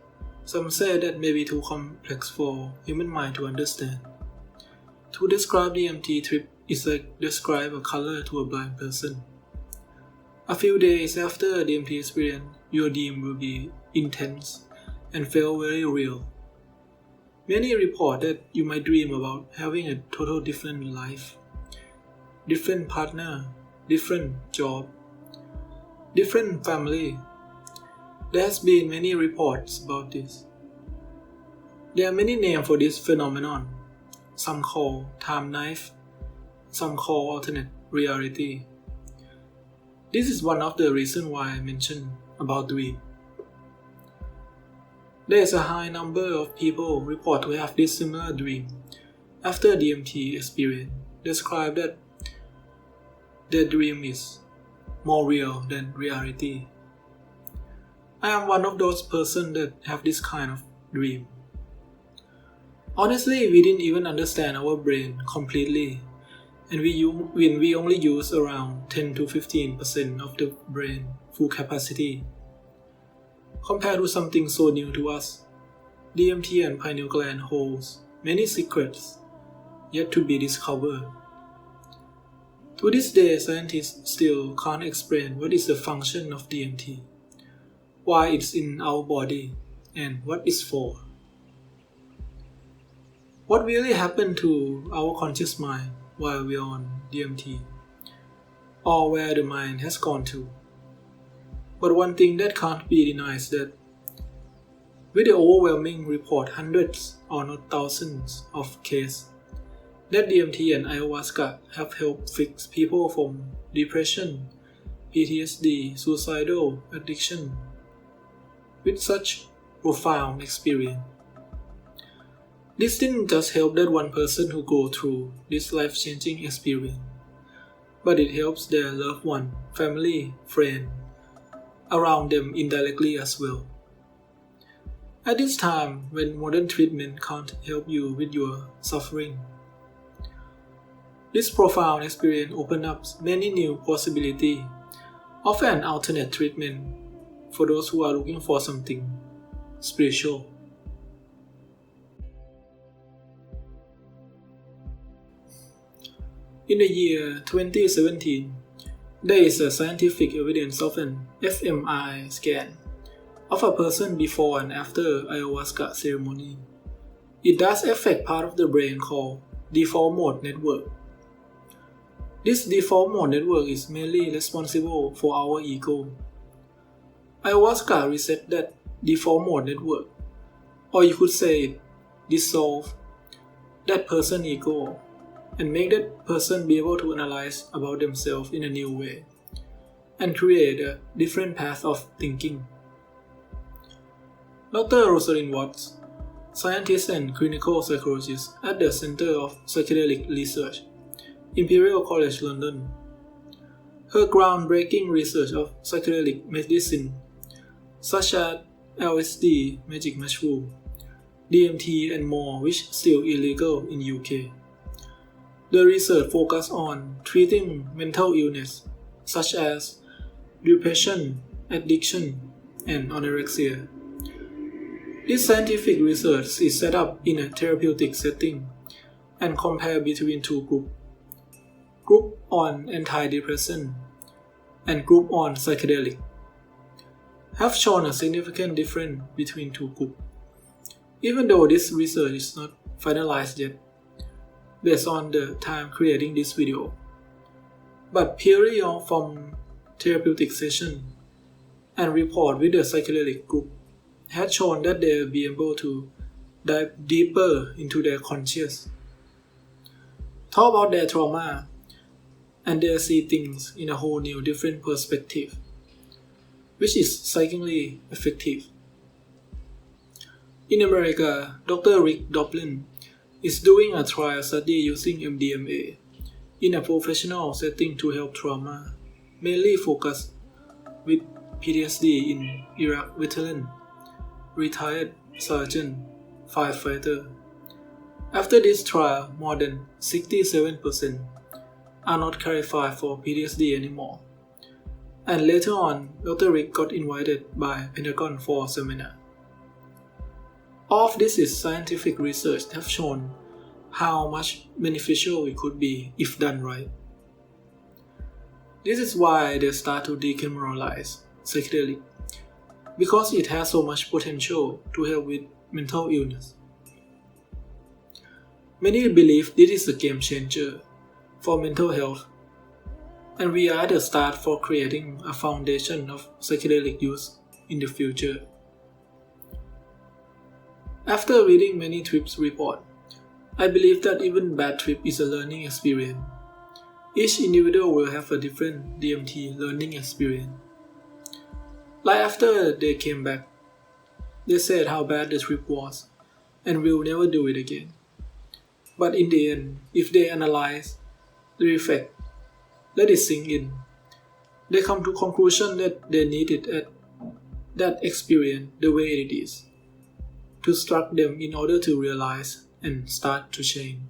Some say that may be too complex for human mind to understand. To describe DMT trip is like describe a color to a blind person. A few days after DMT experience, your dream will be intense and feel very real. Many report that you might dream about having a total different life, different partner, different job, different family. There has been many reports about this. There are many names for this phenomenon. Some call time knife, some call alternate reality. This is one of the reasons why I mentioned about dream. There is a high number of people report to have this similar dream after DMT experience. Describe that their dream is more real than reality. I am one of those persons that have this kind of dream. Honestly, we didn't even understand our brain completely, and we only use around 10 to 15% of the brain full capacity. Compared to something so new to us, DMT and pineal gland holds many secrets yet to be discovered. To this day, scientists still can't explain what is the function of DMT, why it's in our body, and what it's for. What really happened to our conscious mind while we're on DMT, or where the mind has gone to. But one thing that can't be denied is that with the overwhelming report hundreds or not thousands of cases, that DMT and ayahuasca have helped fix people from depression, PTSD, suicidal addiction with such profound experience. This didn't just help that one person who go through this life-changing experience, but it helps their loved one, family, friend around them indirectly as well. At this time, when modern treatment can't help you with your suffering, this profound experience opens up many new possibilities of an alternate treatment for those who are looking for something spiritual. In the year 2017, there is a scientific evidence of an fMRI scan of a person before and after ayahuasca ceremony. It does affect part of the brain called default mode network. This default mode network is mainly responsible for our ego. Ayahuasca resets that default mode network, or you could say dissolve that person's ego and make that person be able to analyze about themselves in a new way and create a different path of thinking. Dr. Rosalind Watts, scientist and clinical psychologist at the Center of Psychedelic Research, Imperial College London. Her groundbreaking research of psychedelic medicine, such as LSD, magic mushroom, DMT and more, which still illegal in UK. The research focused on treating mental illness such as depression, addiction, and anorexia. This scientific research is set up in a therapeutic setting and compare between two groups. Group on antidepressant and group on psychedelic have shown a significant difference between two groups. Even though this research is not finalized yet, based on the time creating this video, but peer review from therapeutic session and report with the psychedelic group had shown that they will be able to dive deeper into their conscious, talk about their trauma, and they see things in a whole new different perspective, which is psychically effective. In America, Dr. Rick Doblin is doing a trial study using MDMA in a professional setting to help trauma, mainly focused with PTSD in Iraq veteran, retired sergeant, firefighter. After this trial, more than 67% are not qualified for PTSD anymore. And later on, Dr. Rick got invited by Pentagon for a seminar. All of this is scientific research that have shown how much beneficial it could be if done right. This is why they start to decriminalize psychedelic, because it has so much potential to help with mental illness. Many believe this is a game changer for mental health, and we are at the start for creating a foundation of psychedelic use in the future. After reading many trips report, I believe that even bad trip is a learning experience. Each individual will have a different DMT learning experience. Like after they came back, they said how bad the trip was and will never do it again. But in the end, if they analyze, reflect, let it sink in, they come to conclusion that they needed that experience the way it is, to struck them in order to realize and start to change.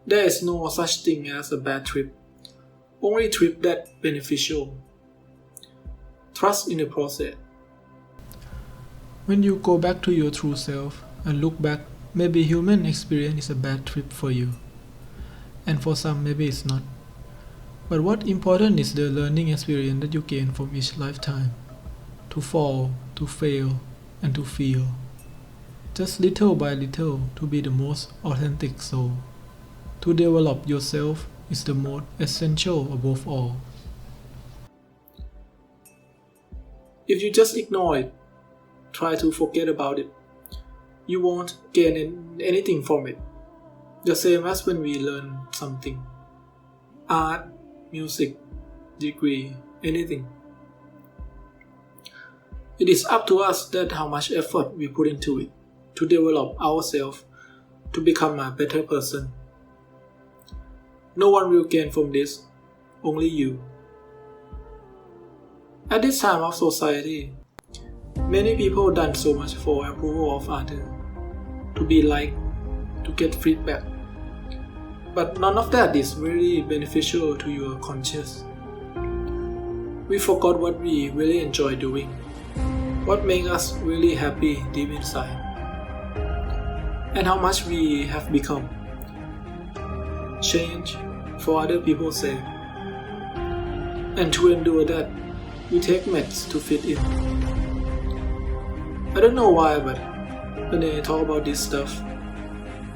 There is no such thing as a bad trip, only trip that beneficial. Trust in the process. When you go back to your true self and look back, maybe human experience is a bad trip for you, and for some maybe it's not. But what important is the learning experience that you gain from each lifetime, to fall, to fail, and to feel, just little by little, to be the most authentic soul. To develop yourself is the most essential above all. If you just ignore it, try to forget about it, you won't gain anything from it. The same as when we learn something. Art, music, degree, anything. It is up to us that how much effort we put into it to develop ourselves to become a better person. No one will gain from this, only you. At this time of society, many people done so much for approval of others, to be liked, to get feedback. But none of that is really beneficial to your conscience. We forgot what we really enjoy doing, what makes us really happy deep inside, and how much we have become. Change for other people's sake. And to endure that, we take meds to fit in. I don't know why, but when I talk about this stuff,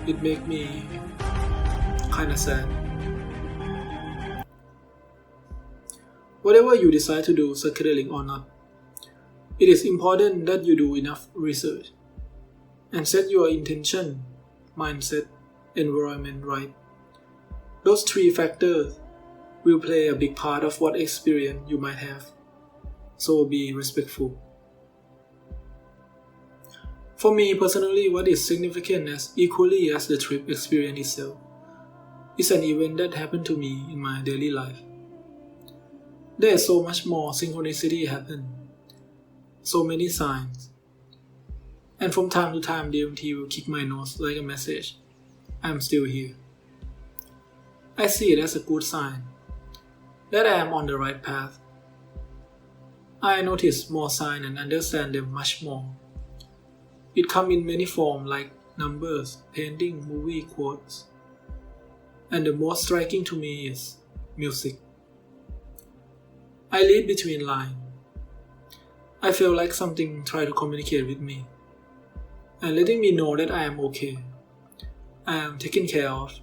it makes me kinda sad. Whatever you decide to do, psychedelic or not, it is important that you do enough research and set your intention, mindset, environment right. Those three factors will play a big part of what experience you might have, so be respectful. For me personally, what is significant as equally as the trip experience itself is an event that happened to me in my daily life. There is so much more synchronicity happen, so many signs, and from time to time DMT will kick my nose like a message, I'm still here. I see it as a good sign that I am on the right path. I notice more signs and understand them much more. It comes in many forms like numbers, painting, movie, quotes. And the most striking to me is music. I read between lines. I feel like something tries to communicate with me and letting me know that I am okay. I am taken care of.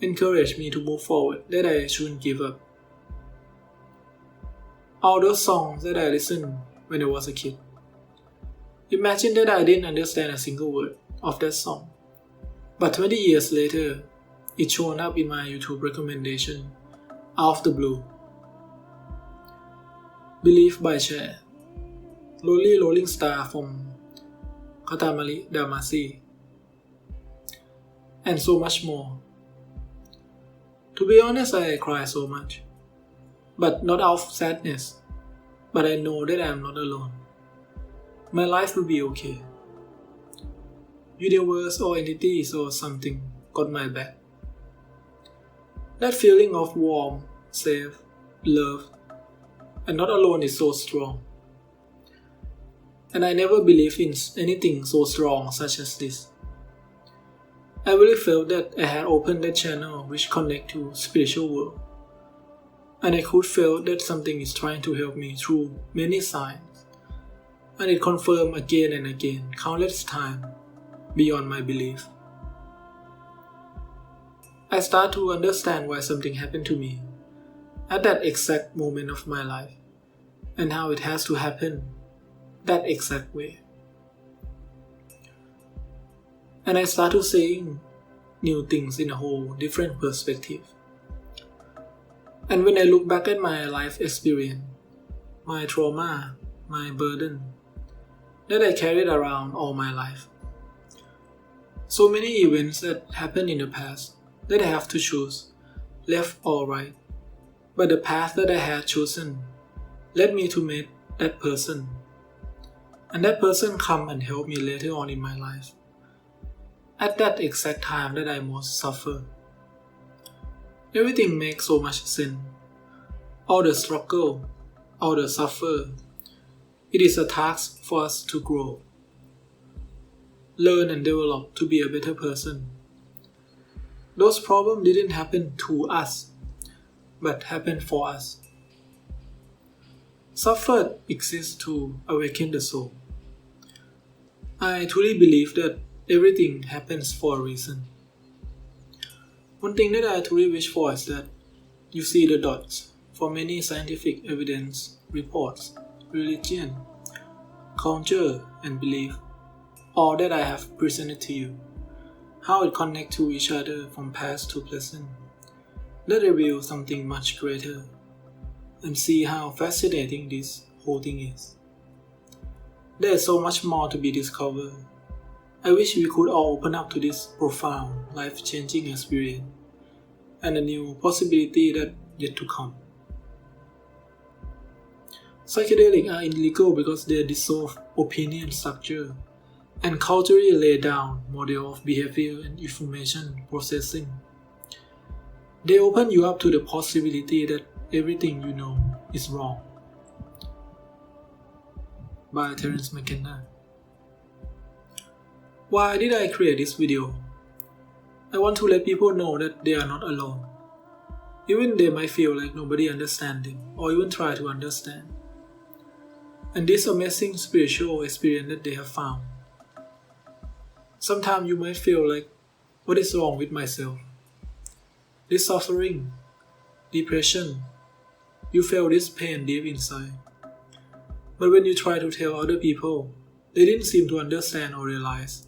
Encourage me to move forward, that I shouldn't give up. All those songs that I listened when I was a kid. Imagine that I didn't understand a single word of that song. But 20 years later, it showed up in my YouTube recommendation out of the blue. Believe by Cher, Lonely Rolling Star from Katamari Damacy, and so much more. To be honest, I cry so much, but not out of sadness, but I know that I am not alone. My life will be okay. Universe or entities or something got my back. That feeling of warm, safe, loved, and not alone is so strong. And I never believed in anything so strong such as this. I really felt that I had opened that channel which connect to spiritual world. And I could feel that something is trying to help me through many signs. And it confirmed again and again, countless times, beyond my belief. I start to understand why something happened to me at that exact moment of my life, and how it has to happen that exact way. And I start to seeing new things in a whole different perspective. And when I look back at my life experience, my trauma, my burden, that I carried around all my life. So many events that happened in the past that I have to choose, left or right. But the path that I had chosen led me to meet that person. And that person come and help me later on in my life. At that exact time that I most suffer. Everything makes so much sense. All the struggle, all the suffer. It is a task for us to grow. Learn and develop to be a better person. Those problems didn't happen to us, but happened for us. Suffer exists to awaken the soul. I truly believe that everything happens for a reason. One thing that I truly wish for is that you see the dots for many scientific evidence, reports, religion, culture, and belief, all that I have presented to you. how it connects to each other from past to present, that reveals something much greater, and see how fascinating this whole thing is. There is so much more to be discovered. I wish we could all open up to this profound, life-changing experience and a new possibility that yet to come. Psychedelics are illegal because they dissolve opinion structure and culturally lay down model of behavior and information processing. They open you up to the possibility that everything you know is wrong. By Terence McKenna. Why did I create this video? I want to let people know that they are not alone. Even they might feel like nobody understands them or even try to understand. And this amazing spiritual experience that they have found. Sometimes you might feel like, what is wrong with myself? This suffering, depression, you feel this pain deep inside. But when you try to tell other people, they didn't seem to understand or realize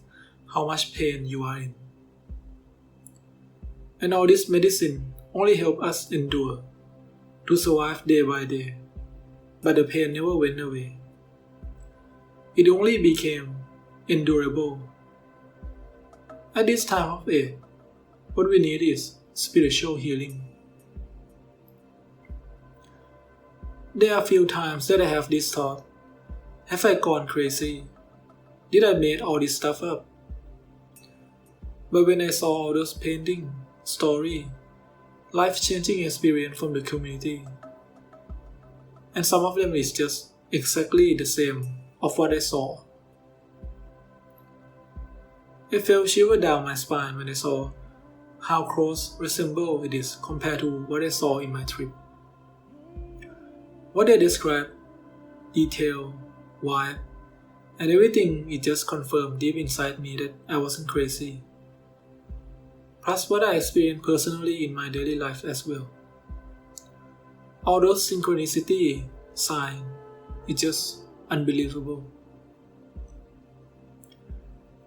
how much pain you are in. And all this medicine only help us endure, to survive day by day. But the pain never went away. It only became endurable. At this time of age, what we need is spiritual healing. There are few times that I have this thought, have I gone crazy? Did I make all this stuff up? But when I saw all those paintings, story, life-changing experience from the community, and some of them is just exactly the same of what I saw. I felt shiver down my spine when I saw how close resemble it is compared to what I saw in my trip. What they described, detail, vibe, and everything, it just confirmed deep inside me that I wasn't crazy. Plus what I experienced personally in my daily life as well. All those synchronicity, sign, it's just unbelievable.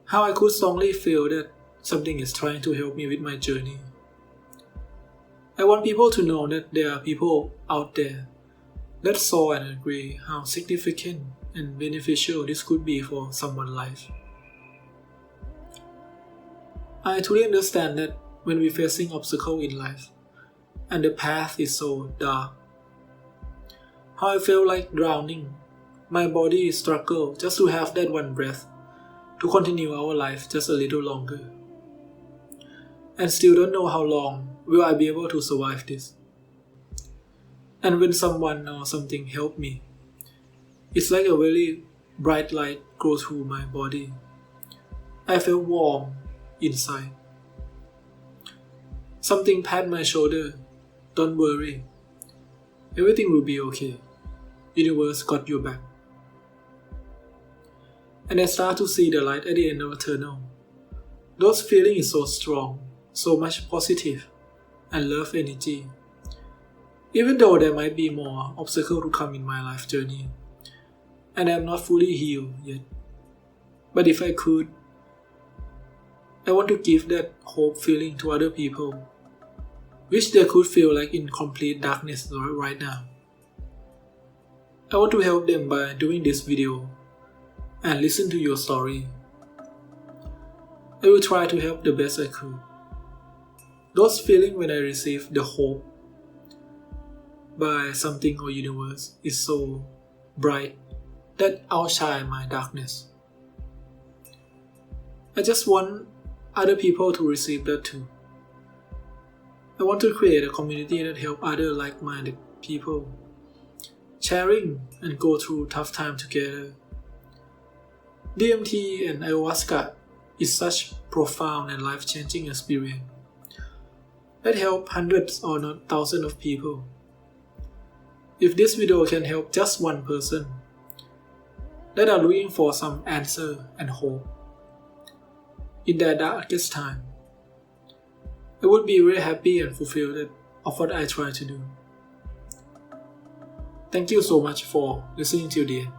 How I could strongly feel that something is trying to help me with my journey. I want people to know that there are people out there that saw and agree how significant and beneficial this could be for someone's life. I truly understand that when we're facing obstacles in life, and the path is so dark, how I feel like drowning. My body struggles just to have that one breath, to continue our life just a little longer. And still don't know how long will I be able to survive this. And when someone or something help me, it's like a very bright light goes through my body. I feel warm inside. Something pat my shoulder. Don't worry. Everything will be okay. Universe got your back. And I start to see the light at the end of the tunnel. Those feelings is so strong, so much positive and love energy. Even though there might be more obstacles to come in my life journey, and I am not fully healed yet. But if I could, I want to give that hope feeling to other people, which they could feel like in complete darkness right now. I want to help them by doing this video and listen to your story. I will try to help the best I could. Those feelings when I receive the hope by something or universe is so bright that outshine my darkness. I just want other people to receive that too. I want to create a community that help other like-minded people, sharing and go through tough time together. DMT and ayahuasca is such profound and life-changing experience that help hundreds or not thousands of people. If this video can help just one person that are looking for some answer and hope in their darkest time, I would be very happy and fulfilled of what I try to do. Thank you so much for listening till the end.